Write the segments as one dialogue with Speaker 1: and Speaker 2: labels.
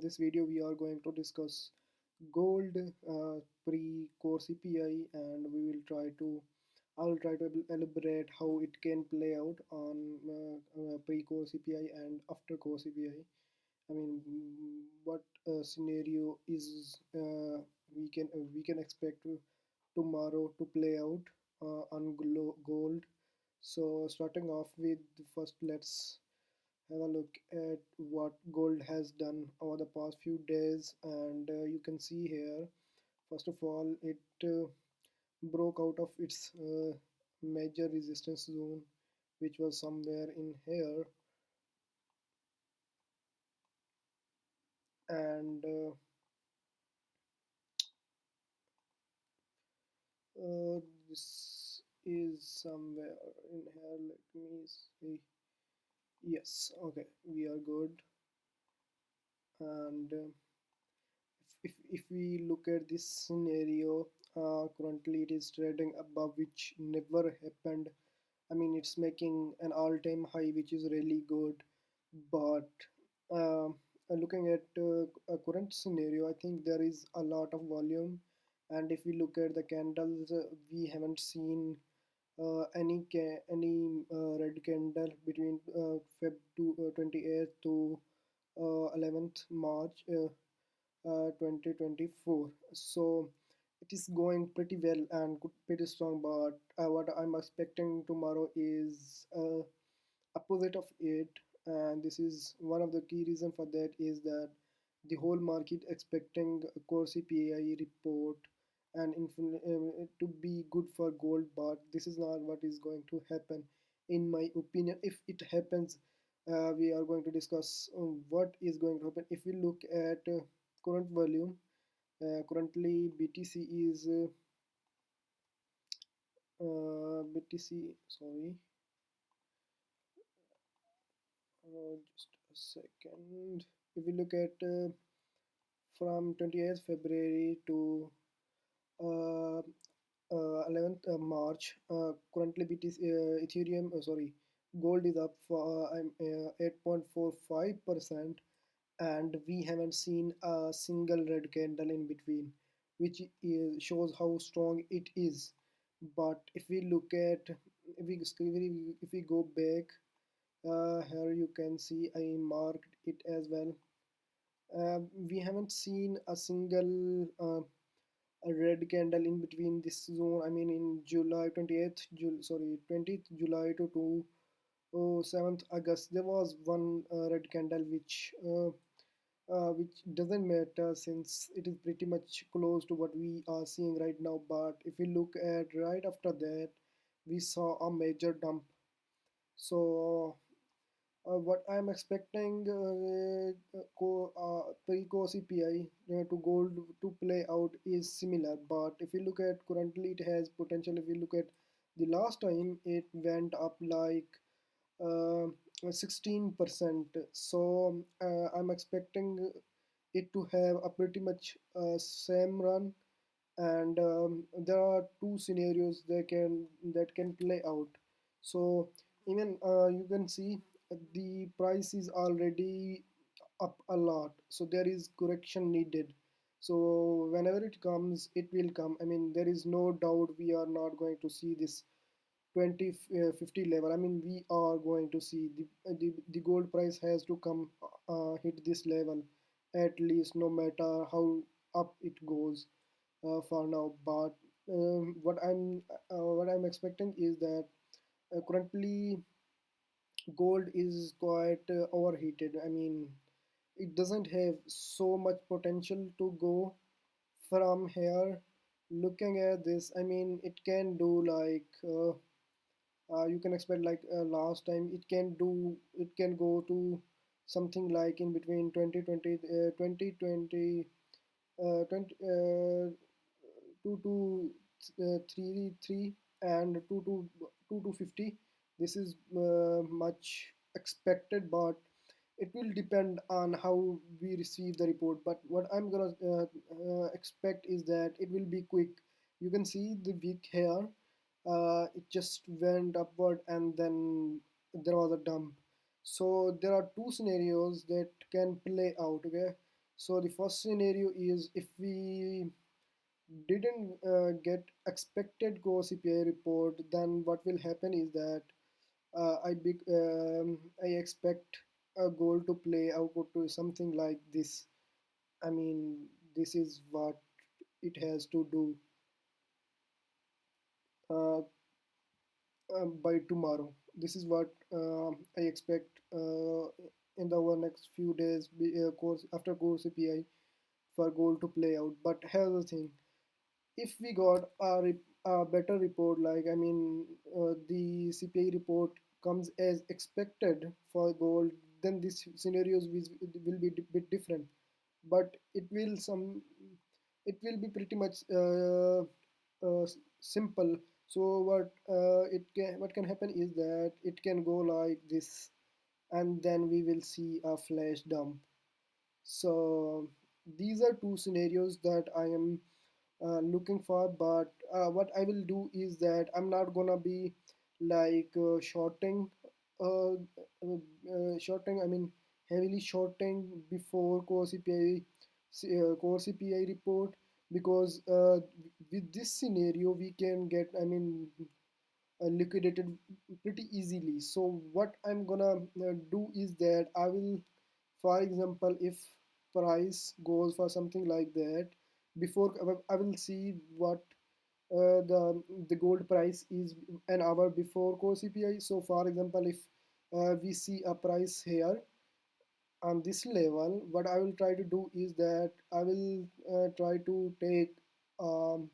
Speaker 1: in this video we are going to discuss gold pre-core CPI, and I'll try to elaborate how it can play out on pre-core CPI and after core CPI. I mean, what scenario is we can expect tomorrow to play out on gold. So starting off with first, let's have a look at what gold has done over the past few days, and you can see here, first of all, it broke out of its major resistance zone, which was somewhere in here, and this is somewhere in here. Let me see. Yes, okay, we are good. And if we look at this scenario, currently it is trading above, which never happened. I mean, it's making an all-time high, which is really good. But looking at a current scenario, I think there is a lot of volume. And if we look at the candles, we haven't seen any red candle between Feb 28th to 11th March 2024. So it is going pretty well and pretty strong, but what I'm expecting tomorrow is opposite of it, and this is one of the key reason for that is that the whole market expecting a core CPI report and to be good for gold, but this is not what is going to happen in my opinion. If it happens, we are going to discuss what is going to happen. If we look at current volume, currently BTC is BTC, sorry, just a second. If we look at from 28th February to uh, 11th March, currently BTC, Ethereum, sorry, gold is up for 8.45%, and we haven't seen a single red candle in between, which shows how strong it is. But if we look at, if we go back, here you can see I marked it as well. We haven't seen a single a red candle in between this zone. I mean, in July 28th, 20th July to 7th August, there was one red candle which doesn't matter since it is pretty much close to what we are seeing right now. But if we look at right after that, we saw a major dump. So what I'm expecting pre-core CPI to gold to play out is similar, but if you look at currently, it has potential. If you look at the last time, it went up like uh, 16%. So I'm expecting it to have a pretty much same run, and there are two scenarios that can play out. So even you can see the price is already up a lot, so there is correction needed. So whenever it comes, it will come. I mean, there is no doubt we are not going to see this 2050 level. I mean, we are going to see the gold price has to come hit this level at least, no matter how up it goes for now. But what I'm expecting is that currently gold is quite overheated. I mean, it doesn't have so much potential to go from here. Looking at this, I mean, it can do like you can expect like last time it can go to something like in between 2020 2020 20 2 to 3 and 2 to 50. This is much expected, but it will depend on how we receive the report. But what I'm gonna expect is that it will be quick. You can see the wick here, it just went upward and then there was a dump. So there are two scenarios that can play out. Okay, So the first scenario is if we didn't get expected core CPI report, then what will happen is that I expect a goal to play out to something like this. I mean, this is what it has to do uh, by tomorrow. This is what I expect in the our next few days, course after core CPI for goal to play out. But here's the thing: if we got a better report, like I mean, the CPI report comes as expected for gold, then these scenarios will be a bit different. But it will be pretty much simple. So what can happen is that it can go like this, and then we will see a flash dump. So these are two scenarios that I am looking for. But what I will do is that I'm not gonna be like shorting. I mean, heavily shorting before core CPI report, because with this scenario we can get, I mean, liquidated pretty easily. So what I'm gonna do is that I will, for example, if price goes for something like that, before I will see what the gold price is an hour before core CPI. So for example, if we see a price here on this level, what I will try to do is that I will try to take um,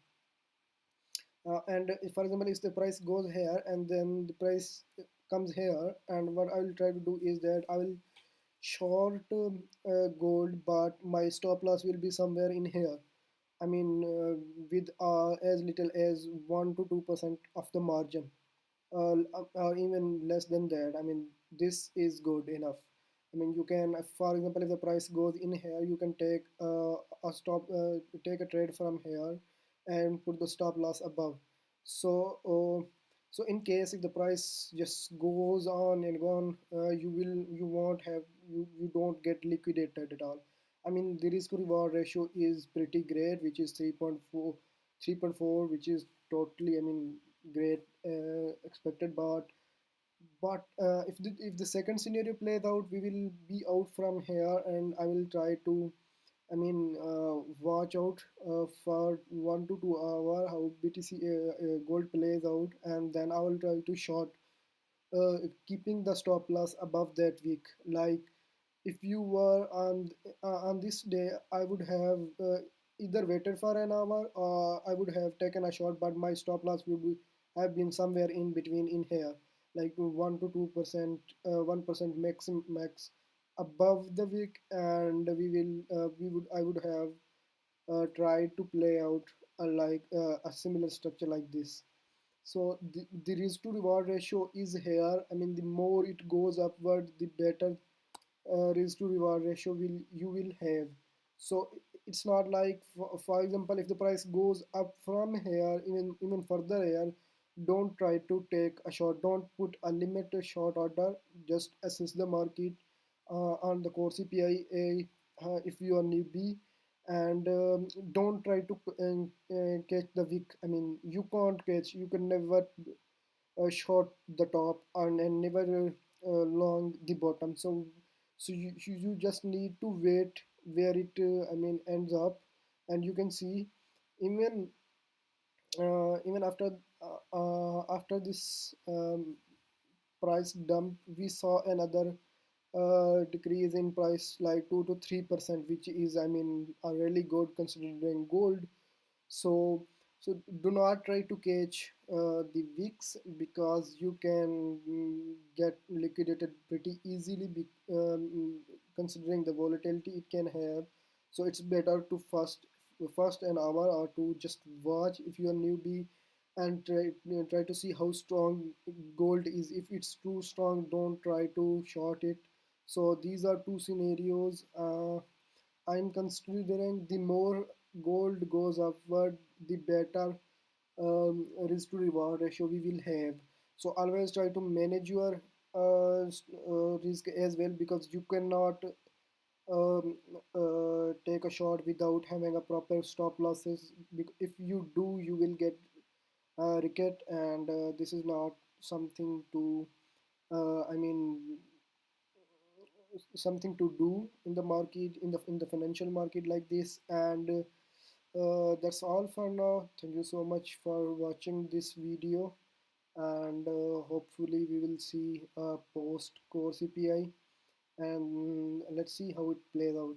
Speaker 1: and if, for example, if the price goes here and then the price comes here, and what I will try to do is that I will short gold, but my stop loss will be somewhere in here. I mean, with as little as 1 to 2% of the margin, or even less than that. I mean, this is good enough. I mean, you can, for example, if the price goes in here, you can take a trade from here, and put the stop loss above. So, so in case if the price just goes on and on, you won't have you don't get liquidated at all. I mean, the risk to reward ratio is pretty great, which is 3.4, which is totally, I mean, great expected. But if the second scenario plays out, we will be out from here, and I will try to, I mean, watch out for 1 to 2 hour how BTC gold plays out, and then I will try to short, keeping the stop loss above that week. Like if you were on this day, I would have either waited for an hour, or I would have taken a shot, but my stop loss have been somewhere in between in here, like 1 to 2%, 1% max above the wick, and we would I would have tried to play out a similar structure like this. So the risk to reward ratio is here. I mean, the more it goes upward, the better risk to reward ratio will you will have. So it's not like, for example, if the price goes up from here, even further here, don't try to take a short, don't put a limit to short order. Just assess the market on the core CPI if you are newbie, and don't try to catch the wick. I mean, you can never short the top, and never long the bottom. So you just need to wait where it I mean ends up. And you can see, even even after this price dump, we saw another decrease in price like 2 to 3%, which is, I mean, a really good considering gold. So so do not try to catch the wicks, because you can get liquidated pretty easily, considering the volatility it can have. So it's better to first an hour or two just watch if you're newbie, and try to see how strong gold is. If it's too strong, don't try to short it. So these are two scenarios I'm considering. The more gold goes upward, the better risk to reward ratio we will have. So always try to manage your risk as well, because you cannot um, take a short without having a proper stop losses. If you do, you will get ricket, and this is not something to I mean something to do in the market, in the financial market like this. And that's all for now. Thank you so much for watching this video, and hopefully we will see post core CPI, and let's see how it plays out.